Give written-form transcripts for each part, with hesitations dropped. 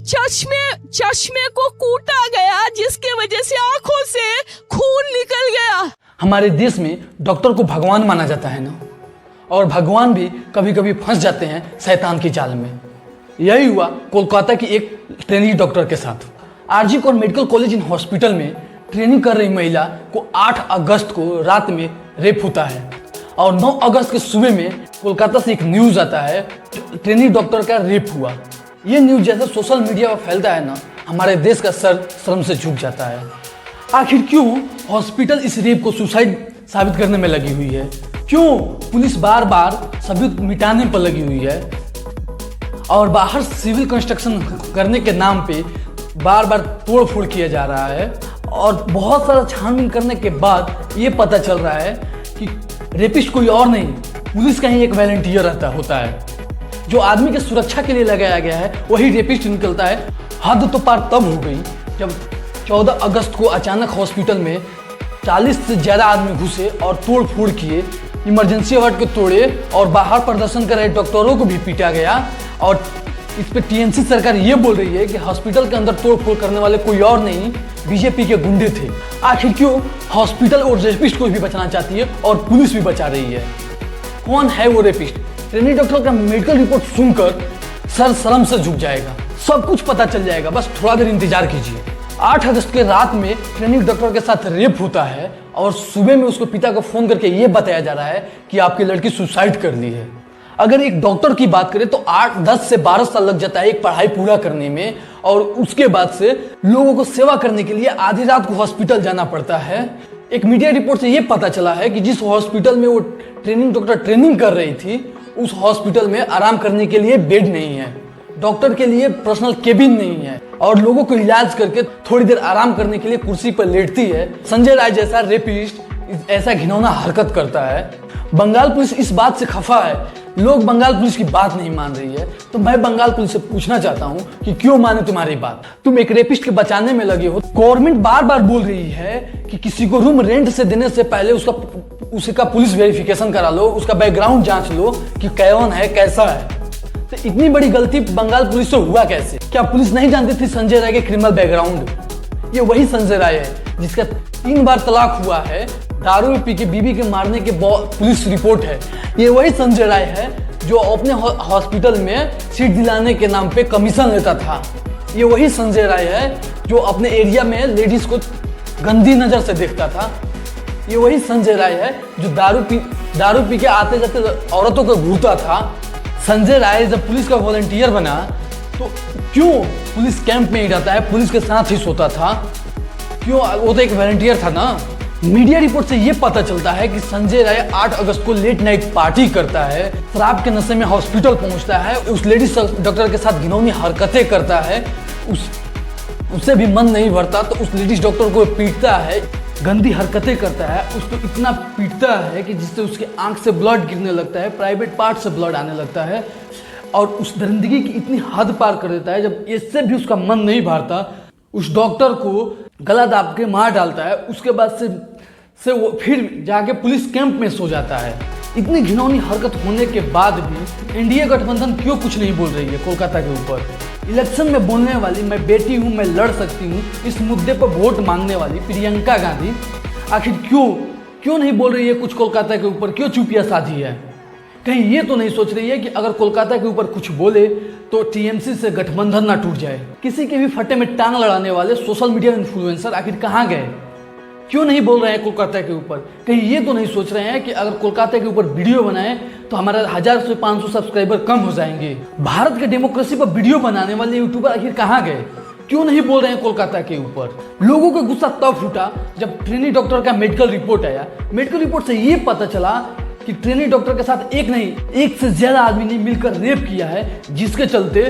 चश्मे को कूटा गया, जिसके वजह से आंखों से खून निकल गया। हमारे देश में डॉक्टर को भगवान माना जाता है ना, और भगवान भी कभी कभी फंस जाते हैं शैतान की जाल में। यही हुआ कोलकाता की एक ट्रेनी डॉक्टर के साथ। RG Kar medical college and hospital में ट्रेनिंग कर रही महिला को 8 अगस्त को रात में रेप होता है, और 9 अगस्त के सुबह में कोलकाता से एक न्यूज़ आता है, ट्रेनी डॉक्टर का रेप हुआ। ये न्यूज़ जैसे सोशल मीडिया पर फैलता है ना, हमारे देश का सर शर्म से झुक जाता है। आखिर क्यों हॉस्पिटल इस रेप को सुसाइड साबित करने में लगी हुई है? क्यों पुलिस बार बार सबूत मिटाने पर लगी हुई है, और बाहर सिविल कंस्ट्रक्शन करने के नाम पे बार बार तोड़ फोड़ किया जा रहा है? और बहुत सारा छानबीन करने के बाद ये पता चल रहा है कि रेपिस्ट कोई और नहीं, पुलिस का ही एक वॉलंटियर होता है। जो आदमी के सुरक्षा के लिए लगाया गया है वही रेपिस्ट निकलता है। हद तो पार तब हो गई जब 14 अगस्त को अचानक हॉस्पिटल में 40 से ज़्यादा आदमी घुसे और तोड़ फोड़ किए, इमरजेंसी वार्ड को तोड़े, और बाहर प्रदर्शन कर रहे डॉक्टरों को भी पीटा गया। और इस पे टीएमसी सरकार ये बोल रही है कि हॉस्पिटल के अंदर तोड़ फोड़ करने वाले कोई और नहीं, बीजेपी के गुंडे थे। आखिर क्यों हॉस्पिटल और रेपिस्ट को भी बचाना चाहती है और पुलिस भी बचा रही है? कौन है वो रेपिस्ट? ट्रेनी डॉक्टर का मेडिकल रिपोर्ट सुनकर सर शर्म से झुक जाएगा, सब कुछ पता चल जाएगा, बस थोड़ा देर इंतजार कीजिए। 8 अगस्त के रात में ट्रेनिंग डॉक्टर के साथ रेप होता है, और सुबह में उसको पिता को फोन करके ये बताया जा रहा है कि आपकी लड़की सुसाइड कर ली है। अगर एक डॉक्टर की बात करें तो 8-10 से 12 साल लग जाता है एक पढ़ाई पूरा करने में, और उसके बाद से लोगों को सेवा करने के लिए आधी रात को हॉस्पिटल जाना पड़ता है। एक मीडिया रिपोर्ट से ये पता चला है कि जिस हॉस्पिटल में वो ट्रेनिंग डॉक्टर ट्रेनिंग कर रही थी, उस हॉस्पिटल में आराम करने के लिए बेड नहीं है, डॉक्टर के लिए पर्सनल केबिन नहीं है, और लोगों को इलाज करके थोड़ी देर आराम करने के लिए कुर्सी पर लेटती है। संजय राय जैसा रेपिस्ट ऐसा घिनौना हरकत करता है। बंगाल पुलिस इस बात से खफा है, लोग बंगाल पुलिस की बात नहीं मान रही है। तो मैं बंगाल पुलिस से पूछना चाहता हूं कि क्यों माने तुम्हारी बात? तुम एक रेपिस्ट के बचाने में लगे हो। गवर्नमेंट बार बार बोल रही है कि किसी को रूम रेंट से देने से पहले उसका पुलिस वेरिफिकेशन करा लो, उसका बैकग्राउंड जांच लो कि कौन है, कैसा है। तो इतनी बड़ी गलती बंगाल पुलिस से हुआ कैसे? क्या पुलिस नहीं जानती थी संजय राय के क्रिमिनल बैकग्राउंड? ये वही संजय राय है जिसका 3 बार तलाक हुआ है, दारू पी के बीबी के मारने के पुलिस रिपोर्ट है। ये वही संजय राय है जो अपने हॉस्पिटल में सीट दिलाने के नाम पे कमीशन लेता था। ये वही संजय राय है जो अपने एरिया में लेडीज को गंदी नजर से देखता था। ये वही संजय राय है जो दारू पी के आते जाते औरतों को घूरता था। संजय राय जब पुलिस का वॉलंटियर बना तो क्यों पुलिस कैंप में ही रहता है, पुलिस के साथ ही सोता था? क्यों? वो तो एक वॉलंटियर था ना। मीडिया रिपोर्ट से ये पता चलता है कि संजय राय 8 अगस्त को लेट नाइट पार्टी करता है, शराब के नशे में हॉस्पिटल पहुंचता है, उस लेडीज डॉक्टर के साथ घिनौनी हरकतें करता है, उससे भी मन नहीं भरता तो उस लेडीज डॉक्टर को पीटता है, गंदी हरकतें करता है, उसको इतना पीटता है कि जिससे उसके आंख से ब्लड गिरने लगता है, प्राइवेट पार्ट से ब्लड आने लगता है, और उस दरिंदगी की इतनी हद पार कर देता है जब इससे भी उसका मन नहीं भरता, उस डॉक्टर को गला दाब के मार डालता है। उसके बाद से वो फिर जाके पुलिस कैंप में सो जाता है। इतनी घिनौनी हरकत होने के बाद भी एनडीए गठबंधन क्यों कुछ नहीं बोल रही है कोलकाता के ऊपर? इलेक्शन में बोलने वाली मैं बेटी हूँ, मैं लड़ सकती हूँ, इस मुद्दे पर वोट मांगने वाली प्रियंका गांधी आखिर क्यों नहीं बोल रही है कुछ कोलकाता के ऊपर? क्यों चुपिया साधी है? कहीं ये तो नहीं सोच रही है कि अगर कोलकाता के ऊपर कुछ बोले तो टीएमसी से गठबंधन ना टूट जाए? किसी के भी फटे में टांग लड़ाने वाले सोशल मीडिया इन्फ्लुएंसर आखिर कहाँ गए? क्यों नहीं बोल रहे हैं कोलकाता के ऊपर? कहीं ये तो नहीं सोच रहे हैं कि अगर कोलकाता के ऊपर वीडियो बनाए तो हमारा 1000 से 500 सब्सक्राइबर कम हो जाएंगे? भारत के डेमोक्रेसी पर वीडियो बनाने वाले यूट्यूबर आखिर कहाँ गए? क्यों नहीं बोल रहे हैं कोलकाता के ऊपर? लोगों का गुस्सा तब फूटा जब ट्रेनी डॉक्टर का मेडिकल रिपोर्ट आया। मेडिकल रिपोर्ट से ये पता चला कि ट्रेनी डॉक्टर के साथ एक से ज्यादा आदमी ने मिलकर रेप किया है, जिसके चलते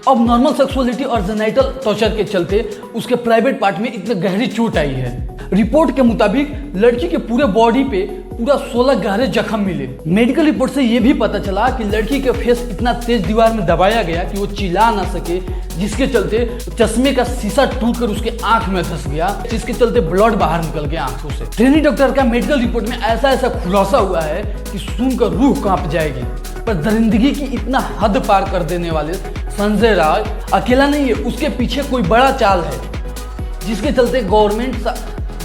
अब नॉर्मल सेक्सुअलिटी और जेनाइटल टॉर्चर के चलते उसके प्राइवेट पार्ट में इतनी गहरी चोट आई है। रिपोर्ट के मुताबिक लड़की के पूरे बॉडी पे पूरा 16 गहरे जख्म मिले। मेडिकल रिपोर्ट से यह भी पता चला कि लड़की के फेस इतना तेज दीवार में दबाया गया कि वो चिल्ला ना सके, जिसके चलते चश्मे का शीशा टूटकर उसके आंख में धंस गया, जिसके चलते ब्लड बाहर निकल गया आंखों से। ट्रेनी डॉक्टर का मेडिकल रिपोर्ट में ऐसा खुलासा हुआ है कि सुनकर रूह कांप जाएगी। पर दरिंदगी की इतना हद पार कर देने वाले संजय राय अकेला नहीं है, उसके पीछे कोई बड़ा चाल है जिसके चलते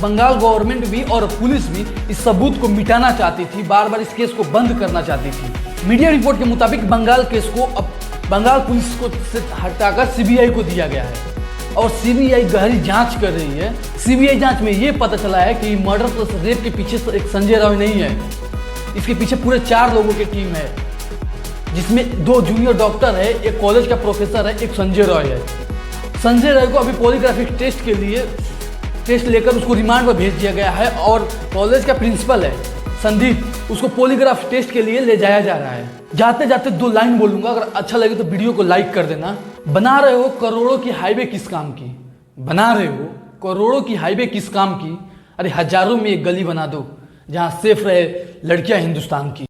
बंगाल गवर्नमेंट भी और पुलिस भी इस सबूत को मिटाना चाहती थी, बार बार इस केस को बंद करना चाहती थी। मीडिया रिपोर्ट के मुताबिक बंगाल केस को अब बंगाल पुलिस को से हटाकर सीबीआई को दिया गया है और सीबीआई गहरी जांच कर रही है। सीबीआई जांच में ये पता चला है कि मर्डर प्लस रेप के पीछे एक संजय राय नहीं है, इसके पीछे पूरे 4 लोगों की टीम है, जिसमें 2 जूनियर डॉक्टर है, एक कॉलेज का प्रोफेसर है, एक संजय रॉय है। संजय रॉय को अभी पॉलीग्राफिक टेस्ट लेकर उसको रिमांड पर भेज दिया गया है और कॉलेज का प्रिंसिपल है संदीप, उसको पॉलीग्राफ टेस्ट के लिए ले जाया जा रहा है। जाते जाते 2 लाइन बोलूंगा, अगर अच्छा लगे तो वीडियो को लाइक कर देना। बना रहे हो करोड़ों की हाईवे किस काम की, बना रहे हो करोड़ों की हाईवे किस काम की, अरे हजारों में एक गली बना दो जहां सेफ रहे लड़कियां हिंदुस्तान की।